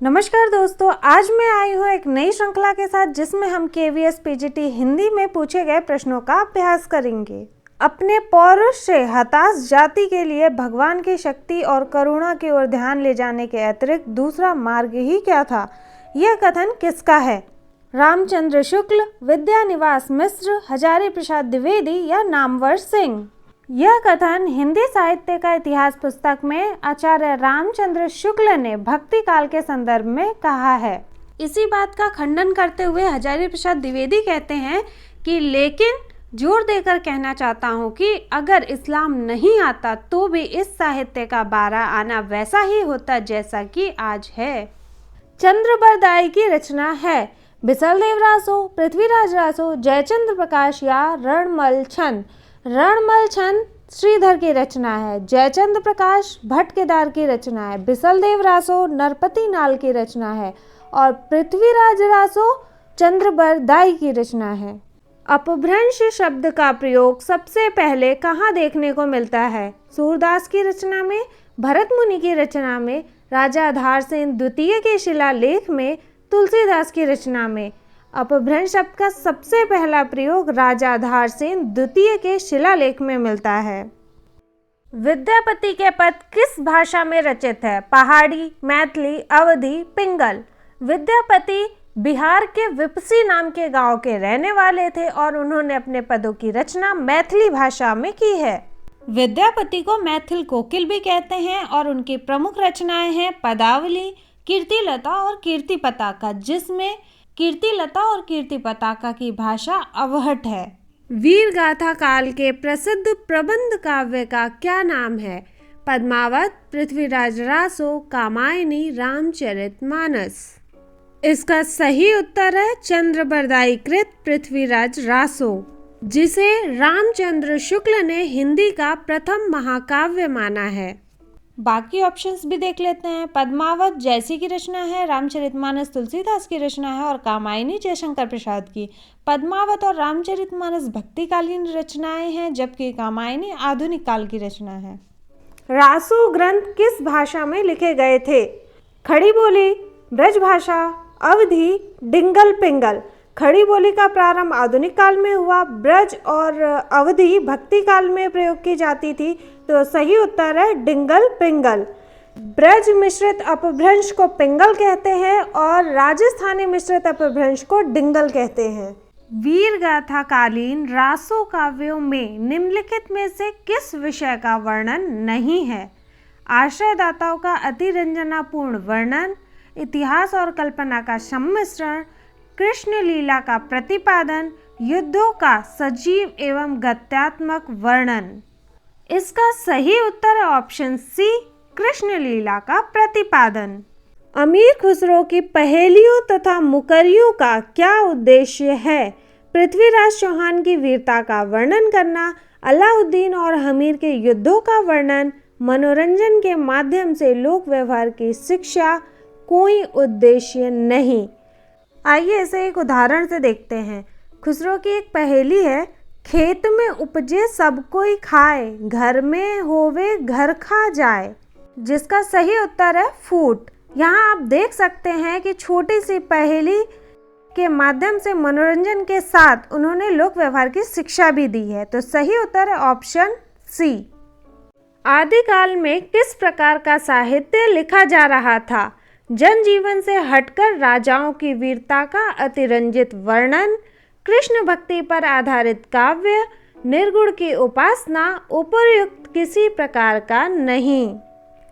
नमस्कार दोस्तों, आज मैं आई हूँ एक नई श्रृंखला के साथ जिसमें हम KVS PGT हिंदी में पूछे गए प्रश्नों का अभ्यास करेंगे। अपने पौरुष से हताश जाति के लिए भगवान की शक्ति और करुणा की ओर ध्यान ले जाने के अतिरिक्त दूसरा मार्ग ही क्या था? यह कथन किसका है? रामचंद्र शुक्ल, विद्यानिवास मिश्र, हजारी प्रसाद द्विवेदी या नामवर सिंह? यह कथन हिंदी साहित्य का इतिहास पुस्तक में आचार्य रामचंद्र शुक्ल ने भक्ति काल के संदर्भ में कहा है। इसी बात का खंडन करते हुए हजारी प्रसाद द्विवेदी कहते हैं कि लेकिन जोर देकर कहना चाहता हूँ कि अगर इस्लाम नहीं आता तो भी इस साहित्य का बारा आना वैसा ही होता जैसा कि आज है। चंद्रबरदाई की रचना है बिसलदेव रासो, पृथ्वीराज रासो, जयचंद्र प्रकाश या रणमल छंद? रणमल छंद श्रीधर की रचना है, जयचंद्र प्रकाश भट्ट केदार की रचना है, बिसलदेव रासो नरपति नाल की रचना है और पृथ्वीराज रासो चंद्रबरदाई की रचना है। अपभ्रंश शब्द का प्रयोग सबसे पहले कहाँ देखने को मिलता है? सूरदास की रचना में, भरत मुनि की रचना में, राजा आधारसेन द्वितीय के शिलालेख में, तुलसीदास की रचना में। अपभ्रंश शब्द का सबसे पहला प्रयोग राजा आधारसेन द्वितीय के शिलालेख में मिलता है। विद्यापति के पद किस भाषा में रचित है? पहाड़ी, मैथिली, अवधी, पिंगल? विद्यापति बिहार के विपसी नाम के गांव के रहने वाले थे और उन्होंने अपने पदों की रचना मैथिली भाषा में की है। विद्यापति को मैथिल कोकिल भी कहते हैं और उनकी प्रमुख रचनाएं हैं पदावली, कीर्तिलता और कीर्ति पताका, जिसमें कीर्तिलता और कीर्ति पताका की भाषा अवहट है। वीर गाथा काल के प्रसिद्ध प्रबंध काव्य का क्या नाम है? पद्मावत, पृथ्वीराज रासो, कामायनी, रामचरितमानस? इसका सही उत्तर है चंद्रबरदाई कृत पृथ्वीराज रासो, जिसे रामचंद्र शुक्ल ने हिंदी का प्रथम महाकाव्य माना है। बाकी ऑप्शंस भी देख लेते हैं। पद्मावत जयसी की रचना है, रामचरितमानस तुलसीदास की रचना है और कामायनी जयशंकर प्रसाद की। पद्मावत और रामचरितमानस भक्तिकालीन रचनाएं हैं जबकि कामायनी आधुनिक काल की रचना है। रासो ग्रंथ किस भाषा में लिखे गए थे? खड़ी बोली, ब्रज भाषा, अवधी, डिंगल पिंगल? खड़ी बोली का प्रारंभ आधुनिक काल में हुआ, ब्रज और अवधी भक्ति काल में प्रयोग की जाती थी, तो सही उत्तर है डिंगल पिंगल। ब्रज मिश्रित अपभ्रंश को पिंगल कहते हैं और राजस्थानी मिश्रित अपभ्रंश को डिंगल कहते हैं। वीर गाथा कालीन रासो काव्यों में निम्नलिखित में से किस विषय का वर्णन नहीं है? आश्रयदाताओं का अतिरंजनापूर्ण वर्णन, इतिहास और कल्पना का सम्मिश्रण, कृष्ण लीला का प्रतिपादन, युद्धों का सजीव एवं गत्यात्मक वर्णन? इसका सही उत्तर है ऑप्शन सी, कृष्ण लीला का प्रतिपादन। अमीर खुसरो की पहेलियों तथा मुकरियों का क्या उद्देश्य है? पृथ्वीराज चौहान की वीरता का वर्णन करना, अलाउद्दीन और हमीर के युद्धों का वर्णन, मनोरंजन के माध्यम से लोक व्यवहार की शिक्षा? कोई उद्देश्य नहीं। आइए इसे एक उदाहरण से देखते हैं। खुसरो की एक पहेली है, खेत में उपजे सब कोई खाए, घर में होवे घर खा जाए, जिसका सही उत्तर है फूट। यहाँ आप देख सकते हैं कि छोटी सी पहेली के माध्यम से मनोरंजन के साथ उन्होंने लोक व्यवहार की शिक्षा भी दी है, तो सही उत्तर है ऑप्शन सी। आदिकाल में किस प्रकार का साहित्य लिखा जा रहा था? जनजीवन से हटकर राजाओं की वीरता का अतिरंजित वर्णन, कृष्ण भक्ति पर आधारित काव्य, निर्गुण की उपासना, उपर्युक्त किसी प्रकार का नहीं।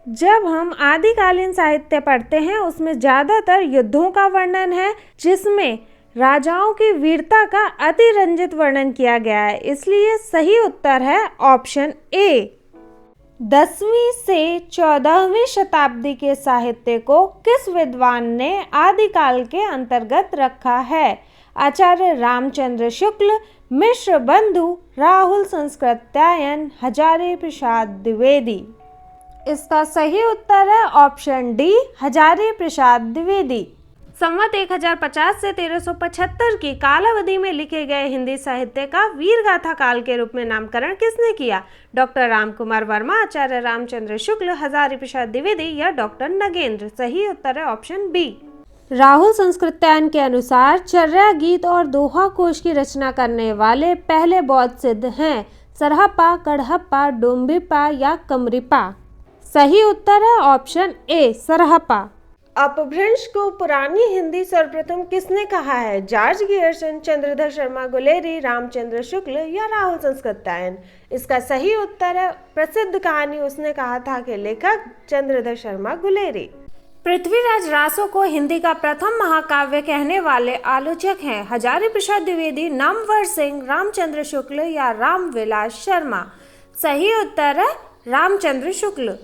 जब हम आदिकालीन साहित्य पढ़ते हैं उसमें ज़्यादातर युद्धों का वर्णन है जिसमें राजाओं की वीरता का अतिरंजित वर्णन किया गया है, इसलिए सही उत्तर है ऑप्शन ए। 10वीं से 14वीं शताब्दी के साहित्य को किस विद्वान ने आदिकाल के अंतर्गत रखा है? आचार्य रामचंद्र शुक्ल, मिश्र बंधु, राहुल संस्कृत्यायन, हजारी प्रसाद द्विवेदी? इसका सही उत्तर है ऑप्शन डी, हजारी प्रसाद द्विवेदी। संवत 1050 से 1375 की कालावधि में लिखे गए हिंदी साहित्य का वीर गाथा काल के रूप में नामकरण किसने किया? डॉक्टर रामकुमार वर्मा, आचार्य रामचंद्र शुक्ल, हजारी प्रसाद द्विवेदी या डॉक्टर नगेंद्र? सही उत्तर है ऑप्शन बी। राहुल संस्कृतायन के अनुसार चर्या, गीत और दोहा कोश की रचना करने वाले पहले बौद्ध सिद्ध हैं सरहप्पा, कड़हप्पा, डोम्बिप्पा या कमरिप्पा? सही उत्तर है ऑप्शन ए, सरहप्पा। अपभ्रंश को पुरानी हिंदी सर्वप्रथम किसने कहा है? जॉर्ज गियर्सन, चंद्रधर शर्मा गुलेरी, रामचंद्र शुक्ल या राहुल संस्कृतायन? इसका सही उत्तर है प्रसिद्ध कहानी उसने कहा था के लेखक चंद्रधर शर्मा गुलेरी। पृथ्वीराज रासो को हिंदी का प्रथम महाकाव्य कहने वाले आलोचक हैं हजारी प्रसाद द्विवेदी, नामवर सिंह, रामचंद्र शुक्ल या रामविलास शर्मा? सही उत्तर है रामचंद्र शुक्ल।